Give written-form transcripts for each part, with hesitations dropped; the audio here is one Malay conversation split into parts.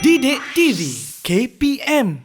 Didik TV KPM.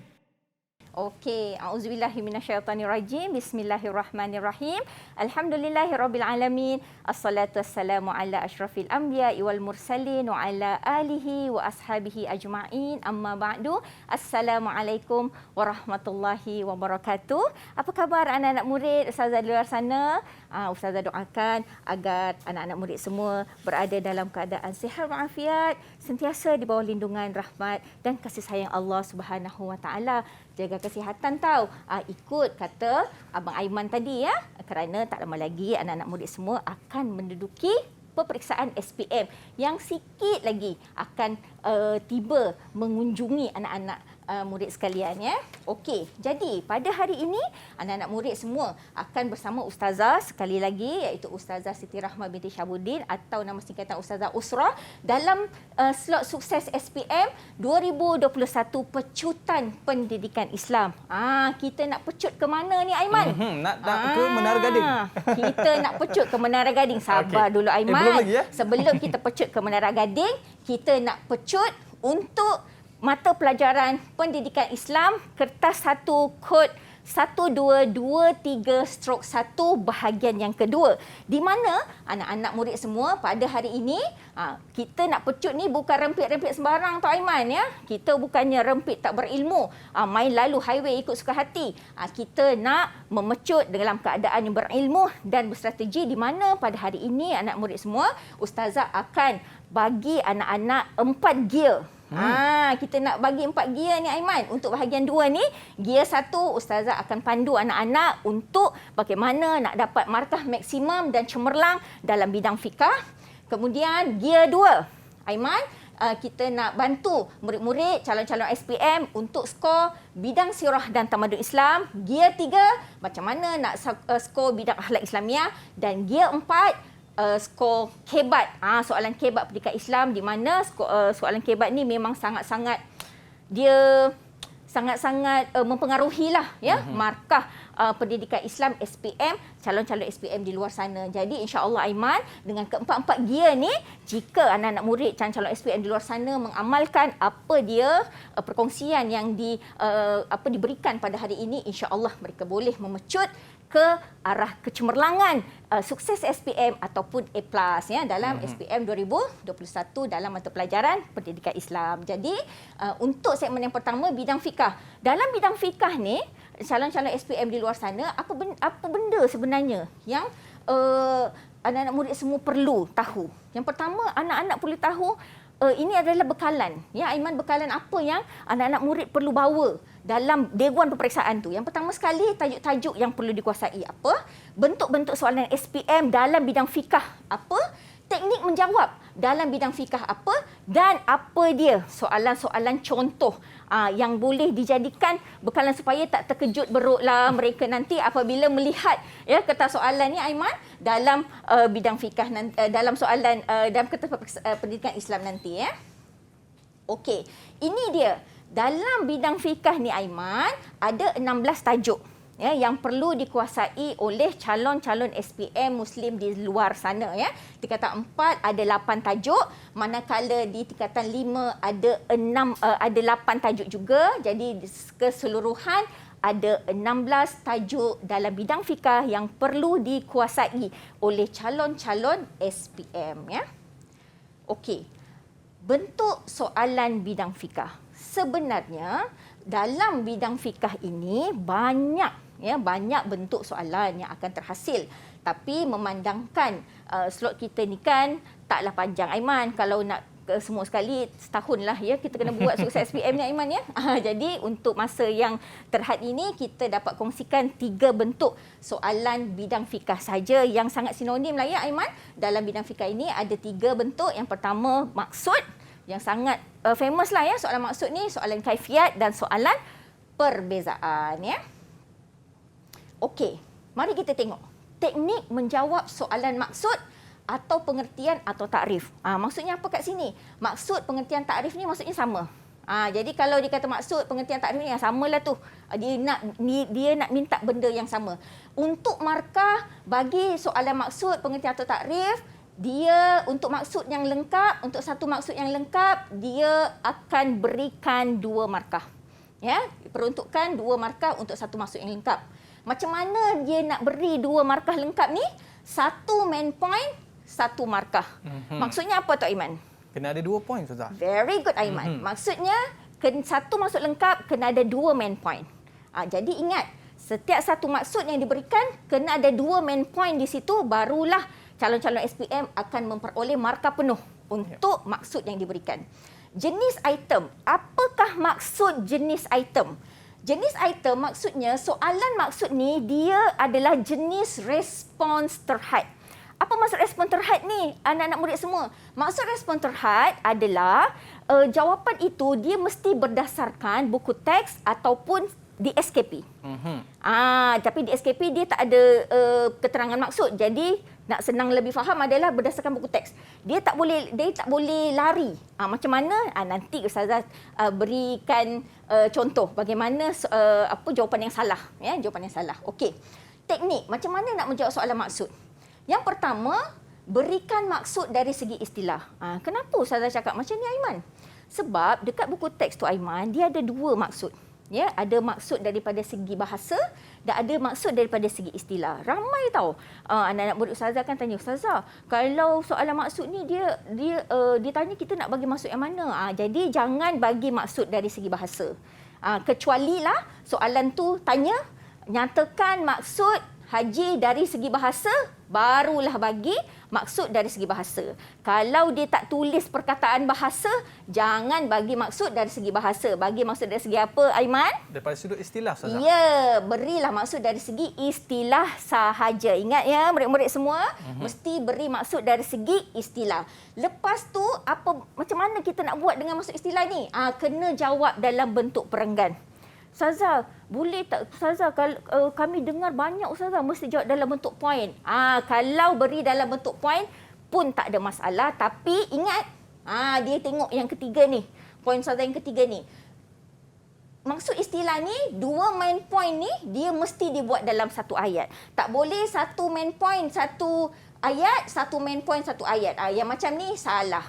Okey, auzubillahi minasyaitonirrajim. Bismillahirrahmanirrahim. Alhamdulillahirabbil alamin. Assalatu wassalamu ala asyrafil anbiya'i wal mursalin wa ala alihi wa ashabihi ajma'in. Amma ba'du. Assalamualaikum warahmatullahi wabarakatuh. Apa khabar anak-anak murid, ustazah di luar sana? Ustazah doakan agar anak-anak murid semua berada dalam keadaan sihat walafiat, sentiasa di bawah lindungan rahmat dan kasih sayang Allah Subhanahu wa taala. Jaga kesihatan tahu. Ikut kata Abang Aiman tadi ya. Kerana tak lama lagi anak-anak murid semua akan menduduki peperiksaan SPM yang sikit lagi akan tiba mengunjungi anak-anak murid sekalian ya. Okey, jadi pada hari ini anak-anak murid semua akan bersama ustazah sekali lagi, iaitu Ustazah Siti Rahmah binti Syabuddin atau nama singkatan Ustazah Usrah dalam slot sukses SPM 2021 pecutan pendidikan Islam. Kita nak pecut ke mana ni Aiman? Nak ke Menara Gading. Kita nak pecut ke Menara Gading. Sabar dulu Aiman. Belum lagi ya? Sebelum kita pecut ke Menara Gading, kita nak pecut untuk mata pelajaran pendidikan Islam kertas 1 kod 1223/1 bahagian yang kedua, di mana anak-anak murid semua pada hari ini kita nak pecut ni bukan rempit-rempit sembarang tau Aiman ya. Kita bukannya rempit tak berilmu, main lalu highway ikut suka hati. Kita nak memecut dalam keadaan yang berilmu dan berstrategi, di mana pada hari ini anak murid semua ustazah akan bagi anak-anak 4 gear. Kita nak bagi 4 gear ni Aiman. Untuk bahagian 2 ni, gear 1 ustazah akan pandu anak-anak untuk bagaimana nak dapat markah maksimum dan cemerlang dalam bidang fikah. Kemudian gear 2 Aiman, kita nak bantu murid-murid calon-calon SPM untuk skor bidang sirah dan tamadun Islam. Gear 3 macam mana nak skor bidang akhlak Islamiah, dan gear 4 skor kebat, soalan kebat pendidikan Islam, di mana soalan kebat ni memang sangat-sangat mempengaruhilah ya markah pendidikan Islam SPM, calon-calon SPM di luar sana. Jadi insya-Allah Aiman, dengan keempat-empat gear ni, jika anak-anak murid calon-calon SPM di luar sana mengamalkan apa dia perkongsian yang diberikan pada hari ini, insya-Allah mereka boleh memecut ke arah kecemerlangan sukses SPM ataupun A+ ya dalam SPM 2021 dalam mata pelajaran pendidikan Islam. Jadi untuk segmen yang pertama, bidang fikah. Dalam bidang fikah ni, calon-calon SPM di luar sana, apa benda sebenarnya yang anak-anak murid semua perlu tahu? Yang pertama, anak-anak perlu tahu ini adalah bekalan. Ya Aiman, bekalan apa yang anak-anak murid perlu bawa dalam dewan peperiksaan tu. Yang pertama sekali, tajuk-tajuk yang perlu dikuasai apa? Bentuk-bentuk soalan SPM dalam bidang fikah apa? Teknik menjawab dalam bidang fikah apa? Dan apa dia soalan-soalan contoh yang boleh dijadikan bekalan supaya tak terkejut beruklah mereka nanti apabila melihat ya kertas soalan ni Aiman dalam bidang fikah dalam soalan dalam kertas pendidikan Islam nanti ya. Okey, ini dia. Dalam bidang fikah ni Aiman ada 16 tajuk ya yang perlu dikuasai oleh calon-calon SPM Muslim di luar sana ya. Tingkatan 4 ada 8 tajuk, manakala di tingkatan 5 ada 8 tajuk juga. Jadi keseluruhan ada 16 tajuk dalam bidang fikah yang perlu dikuasai oleh calon-calon SPM ya. Okey. Bentuk soalan bidang fikah. Sebenarnya dalam bidang fikah ini banyak bentuk soalan yang akan terhasil. Tapi memandangkan slot kita ni kan taklah panjang Aiman. Kalau nak semua sekali setahun lah ya kita kena buat sukses SPM ni Aiman ya. Jadi untuk masa yang terhad ini kita dapat kongsikan 3 bentuk soalan bidang fikah saja yang sangat sinonim lah ya Aiman. Dalam bidang fikah ini ada 3 bentuk. Yang pertama, maksud, yang sangat famous lah ya soalan maksud ni, soalan kaifiat dan soalan perbezaan ya. Okey, mari kita tengok teknik menjawab soalan maksud atau pengertian atau takrif. Maksudnya apa kat sini? Maksud, pengertian, takrif ni maksudnya sama. Jadi kalau dia kata maksud, pengertian, takrif ni yang samalah tu. Dia nak minta benda yang sama. Untuk markah bagi soalan maksud, pengertian atau takrif, dia untuk maksud yang lengkap, untuk satu maksud yang lengkap, dia akan berikan 2 markah. Ya, peruntukkan 2 markah untuk satu maksud yang lengkap. Macam mana dia nak beri 2 markah lengkap ni? 1 main point, 1 markah. Maksudnya apa Tok Aiman? Kena ada 2 poin, Ustazah. Very good Aiman. Maksudnya satu maksud lengkap kena ada 2 main point. Jadi ingat, setiap satu maksud yang diberikan kena ada 2 main point di situ, barulah calon-calon SPM akan memperoleh markah penuh untuk maksud yang diberikan. Jenis item. Apakah maksud jenis item? Jenis item maksudnya soalan maksud ni dia adalah jenis respons terhad. Apa maksud respon terhad ni anak-anak murid semua? Maksud respon terhad adalah jawapan itu dia mesti berdasarkan buku teks ataupun di SKP. Tapi di SKP dia tak ada keterangan maksud. Jadi nak senang lebih faham adalah berdasarkan buku teks. Dia tak boleh lari. Macam mana? Nanti Ustazah berikan contoh bagaimana jawapan yang salah, ya, jawapan yang salah. Okey. Teknik macam mana nak menjawab soalan maksud? Yang pertama, berikan maksud dari segi istilah. Kenapa Ustazah cakap macam ni Aiman? Sebab dekat buku teks tu Aiman, dia ada 2 maksud. Ya, ada maksud daripada segi bahasa dan ada maksud daripada segi istilah. Ramai tahu anak-anak murid Ustazah kan tanya, Ustazah, kalau soalan maksud ni dia tanya kita nak bagi maksud yang mana? Jadi jangan bagi maksud dari segi bahasa. Kecualilah soalan tu tanya nyatakan maksud haji dari segi bahasa, barulah bagi maksud dari segi bahasa. Kalau dia tak tulis perkataan bahasa, jangan bagi maksud dari segi bahasa. Bagi maksud dari segi apa, Aiman? Daripada sudut istilah, Ustazah. Ya, berilah maksud dari segi istilah sahaja. Ingat ya, murid-murid semua, mesti beri maksud dari segi istilah. Lepas tu, macam mana kita nak buat dengan maksud istilah ni? Kena jawab dalam bentuk perenggan. Ustazah, boleh tak Ustazah kalau kami dengar banyak Ustazah mesti jawab dalam bentuk poin. Kalau beri dalam bentuk poin pun tak ada masalah, tapi ingat dia tengok yang ketiga ni. Poin Ustazah yang ketiga ni. Maksud istilah ni 2 main point ni dia mesti dibuat dalam satu ayat. Tak boleh 1 main point 1 ayat, 1 main point 1 ayat. Yang macam ni salah.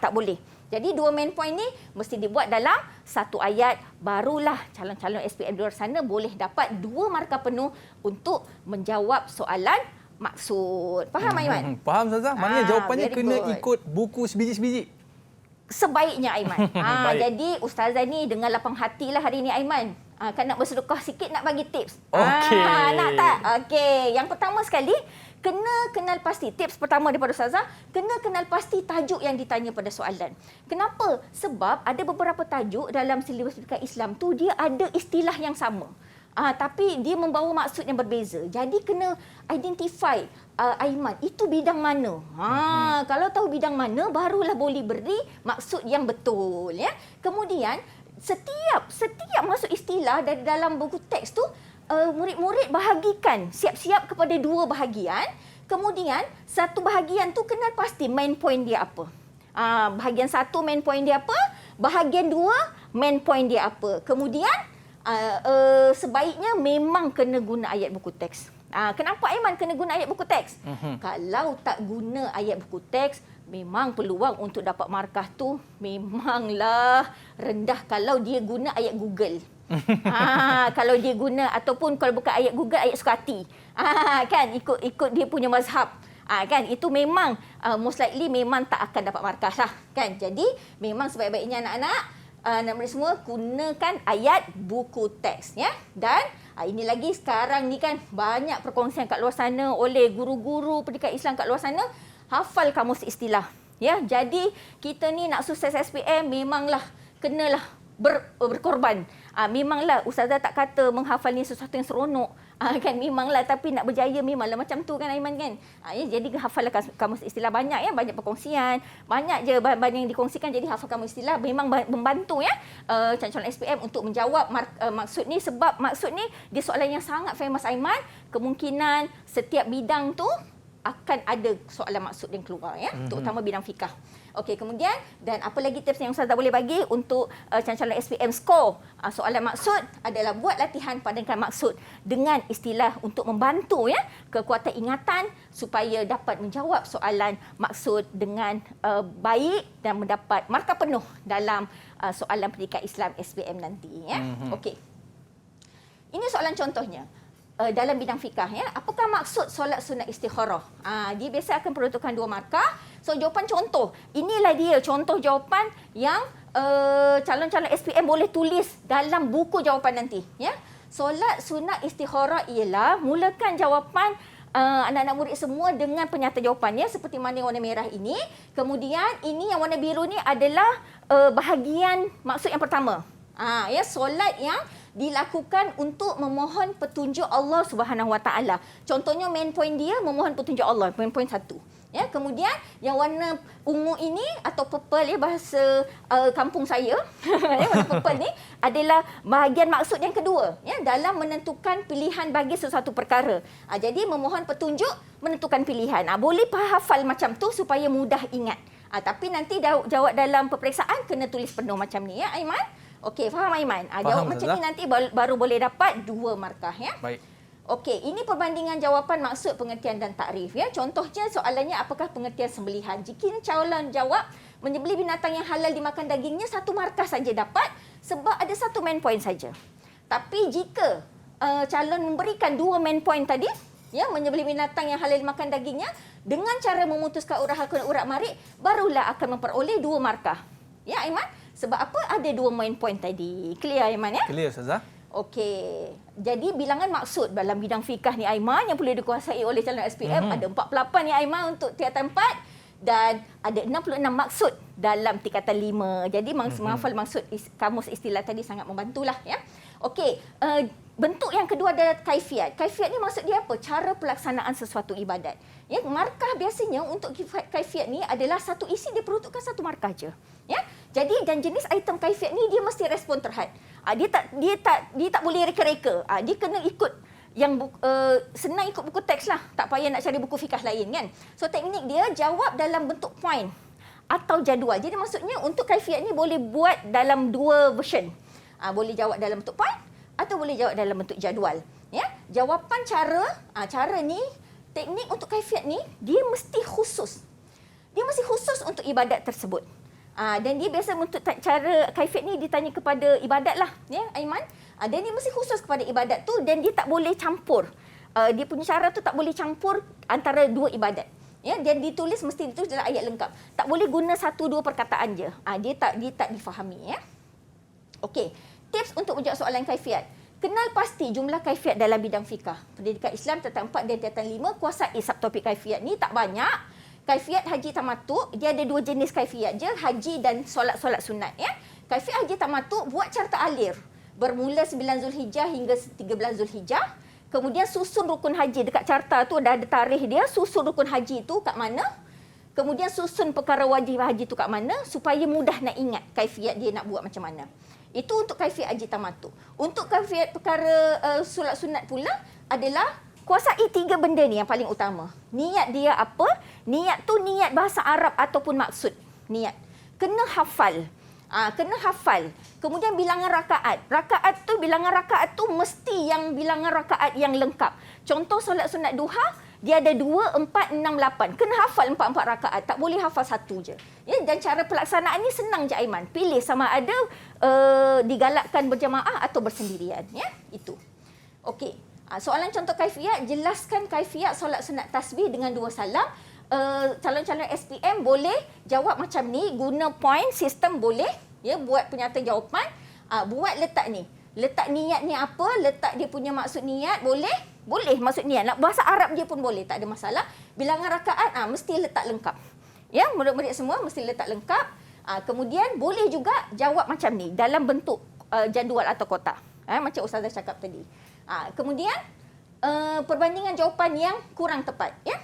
Tak boleh. Jadi 2 main point ni mesti dibuat dalam satu ayat, barulah calon-calon SPM di luar sana boleh dapat 2 markah penuh untuk menjawab soalan maksud. Faham Aiman? Faham Ustazah. Maknanya jawapannya kena good. ikut buku sebiji-sebiji. Sebaiknya Aiman. Jadi Ustazah ni dengan lapang hatilah hari ni Aiman. Kan nak bersedekah sikit, nak bagi tips. Okey. Nak tak? Okey. Yang pertama sekali, kena kenal pasti. Tips pertama daripada Ustazah, kena kenal pasti tajuk yang ditanya pada soalan. Kenapa? Sebab ada beberapa tajuk dalam silibus pendidikan Islam tu dia ada istilah yang sama. Tapi dia membawa maksud yang berbeza. Jadi kena identify Aiman, itu bidang mana. Kalau tahu bidang mana, barulah boleh beri maksud yang betul. Ya. Kemudian, setiap maksud istilah dari dalam buku teks tu, murid-murid bahagikan siap-siap kepada 2 bahagian. Kemudian satu bahagian tu kenal pasti main point dia apa. Bahagian 1 main point dia apa, bahagian 2 main point dia apa. Kemudian sebaiknya memang kena guna ayat buku teks. Kenapa Aiman kena guna ayat buku teks? Kalau tak guna ayat buku teks, memang peluang untuk dapat markah tu memanglah rendah kalau dia guna ayat Google. Kalau dia guna ataupun kalau bukan ayat Google, ayat Sukati. Kan ikut dia punya mazhab. Kan itu memang most likely memang tak akan dapat markah lah. Kan jadi memang sebaik-baiknya anak-anak murid semua gunakan ayat buku teks ya. Dan ini lagi sekarang ni kan banyak perkongsian kat luar sana oleh guru-guru pendidikan Islam kat luar sana, hafal kamus istilah. Ya, jadi kita ni nak sukses SPM memanglah kenalah berkorban. Memanglah Ustazah tak kata menghafal ni sesuatu yang seronok. Kan memanglah, tapi nak berjaya memanglah macam tu kan Aiman kan. Jadi hafallah kamus istilah banyak ya, banyak perkongsian, banyak je bahan-bahan yang dikongsikan, jadi hafal kamus istilah memang membantu ya calon-calon SPM untuk menjawab maksud ni, sebab maksud ni dia soalan yang sangat famous Aiman. Kemungkinan setiap bidang tu akan ada soalan maksud yang keluar, ya, terutama bidang fikah. Okey, kemudian dan apa lagi tips yang Ustazah boleh bagi untuk calon SPM skor soalan maksud adalah buat latihan padankan maksud dengan istilah untuk membantu, ya, kekuatan ingatan supaya dapat menjawab soalan maksud dengan baik dan mendapat markah penuh dalam soalan pendidikan Islam SPM nanti, ya. Okey. Ini soalan contohnya. Dalam bidang fikah, ya, apakah maksud solat sunat istikharah? Dia biasa akan peruntukkan 2 markah. So jawapan contoh, inilah dia contoh jawapan yang calon-calon SPM boleh tulis dalam buku jawapan nanti, ya. Solat sunat istikharah ialah mulakan jawapan anak-anak murid semua dengan penyata jawapannya seperti mana yang warna merah ini. Kemudian ini yang warna biru ni adalah bahagian maksud yang pertama. Ya, solat yang dilakukan untuk memohon petunjuk Allah Subhanahu Wa Taala. Contohnya main point dia memohon petunjuk Allah, main point 1. Ya, kemudian yang warna ungu ini atau purple, ya, bahasa kampung saya, ya, warna purple ni adalah bahagian maksud yang kedua, ya, dalam menentukan pilihan bagi sesuatu perkara. Jadi memohon petunjuk menentukan pilihan. Boleh hafal macam tu supaya mudah ingat. Tapi nanti jawab dalam peperiksaan kena tulis penuh macam ni, ya, Aiman. Okey, faham Aiman? Jawab macam ni nanti baru boleh dapat 2 markah, ya. Baik. Okey, ini perbandingan jawapan maksud, pengertian dan takrif, ya. Contohnya soalannya apakah pengertian sembelihan? Jika calon jawab menyembelih binatang yang halal dimakan dagingnya, 1 markah saja dapat sebab ada 1 main point saja. Tapi jika calon memberikan 2 main point tadi, ya, menyembelih binatang yang halal dimakan dagingnya dengan cara memutuskan urat halal dan urat marik, barulah akan memperoleh 2 markah. Ya, Aiman? Sebab apa? Ada 2 main point tadi. Clear, Aiman, ya? Clear, Ustazah. Okey. Jadi bilangan maksud dalam bidang fikah ni, Aiman, yang boleh dikuasai oleh calon SPM ada 48 ni, Aiman, untuk tingkatan 4 dan ada 66 maksud dalam tingkatan 5. Jadi menghafal maksud kamus istilah tadi sangat membantulah, ya. Okey, bentuk yang kedua adalah kaifiat. Kaifiat ni maksud dia apa? Cara pelaksanaan sesuatu ibadat. Ya, markah biasanya untuk kaifiat ni adalah satu isi dia peruntukkan 1 markah je. Ya. Jadi dan jenis item kaifiat ni dia mesti respon terhad. Dia tak boleh reka-reka. Dia kena ikut yang senang ikut buku teks lah. Tak payah nak cari buku fikah lain, kan. So teknik dia jawab dalam bentuk point atau jadual. Jadi maksudnya untuk kaifiat ni boleh buat dalam 2 version. Boleh jawab dalam bentuk point atau boleh jawab dalam bentuk jadual. Ya, jawapan cara ni, teknik untuk kaifiat ni dia mesti khusus. Dia mesti khusus untuk ibadat tersebut. Dan dia biasa untuk cara kaifiat ni ditanya kepada ibadat lah, ya, Aiman. Dan dia mesti khusus kepada ibadat tu dan dia tak boleh campur. Dia punya cara tu tak boleh campur antara 2 ibadat. Ya, dan ditulis mesti ditulis dalam ayat lengkap. Tak boleh guna 1-2 perkataan je. Dia tak difahami, ya. Okey, tips untuk menjawab soalan kaifiat. Kenal pasti jumlah kaifiat dalam bidang fikah. Pendidikan Islam tingkatan 4 dan tingkatan 5 kuasai subtopik kaifiat ni tak banyak. Kaifiat haji tamattu, dia ada 2 jenis kaifiat je, haji dan solat-solat sunat, ya. Kaifiat haji tamattu buat carta alir. Bermula 9 Zulhijjah hingga 13 Zulhijjah. Kemudian susun rukun haji dekat carta tu dah ada tarikh dia, susun rukun haji tu kat mana? Kemudian susun perkara wajib haji tu kat mana supaya mudah nak ingat kaifiat dia nak buat macam mana. Itu untuk kaifiat haji tamattu. Untuk kaifiat perkara solat sunat pula adalah kuasai 3 benda ni yang paling utama. Niat dia apa? Niat tu niat bahasa Arab ataupun maksud. Niat. Kena hafal. Kena hafal. Kemudian bilangan rakaat. Bilangan rakaat tu mesti yang bilangan rakaat yang lengkap. Contoh solat sunat duha, dia ada 2, 4, 6, 8. Kena hafal 4 rakaat. Tak boleh hafal 1 je. Ya, dan cara pelaksanaan ni senang je, Aiman. Pilih sama ada digalakkan berjamaah atau bersendirian. Ya, itu. Okey. Soalan contoh kaifiat, jelaskan kaifiat solat sunat tasbih dengan 2 salam. Calon-calon SPM boleh jawab macam ni, guna point sistem boleh, ya, buat penyata jawapan, buat letak ni. Letak niat ni apa, letak dia punya maksud niat, boleh maksud niat. Nak bahasa Arab je pun boleh, tak ada masalah. Bilangan rakaat mesti letak lengkap. Ya, murid-murid semua mesti letak lengkap. Kemudian boleh juga jawab macam ni dalam bentuk jadual atau kotak. Macam Ustazah cakap tadi. Kemudian perbandingan jawapan yang kurang tepat, ya.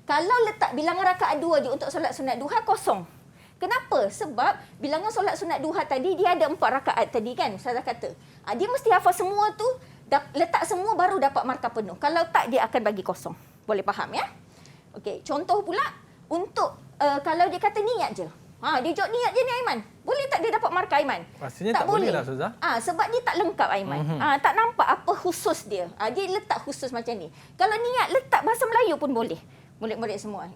Kalau letak bilangan rakaat 2 je untuk solat sunat duha, kosong. Kenapa? Sebab bilangan solat sunat duha tadi dia ada 4 rakaat tadi, kan, Ustazah kata. Dia mesti hafal semua tu, letak semua baru dapat markah penuh. Kalau tak, dia akan bagi kosong. Boleh faham, ya? Okey, contoh pula untuk kalau dia kata niat je. Dia jawab niat je ni Aiman. Boleh tak dia dapat markah Aiman? Pastinya tak boleh lah, Ustazah. Sebab dia tak lengkap Aiman. Tak nampak apa khusus dia. Dia letak khusus macam ni. Kalau niat letak bahasa Melayu pun boleh. Murid-murid semua.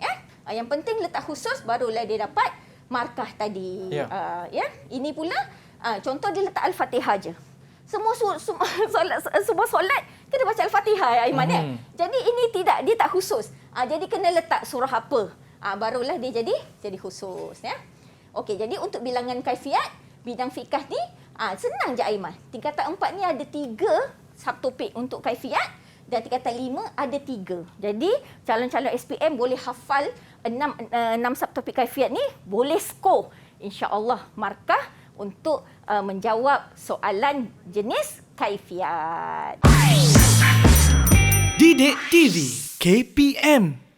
Yang penting letak khusus barulah dia dapat markah tadi. Ini pula contoh dia letak Al-Fatihah je. Semua solat kena baca Al-Fatihah Aiman Jadi ini tidak, dia tak khusus. Jadi kena letak surah apa. Barulah dia jadi khusus Okey, jadi untuk bilangan kaifiat bidang fikah ni senang je Aiman. Tingkatan 4 ni ada 3 subtopik untuk kaifiat dan tingkatan 5 ada 3. Jadi calon-calon SPM boleh hafal 6 subtopik kaifiat ni, boleh skor insya-Allah markah untuk menjawab soalan jenis kaifiat. Didik TV KPM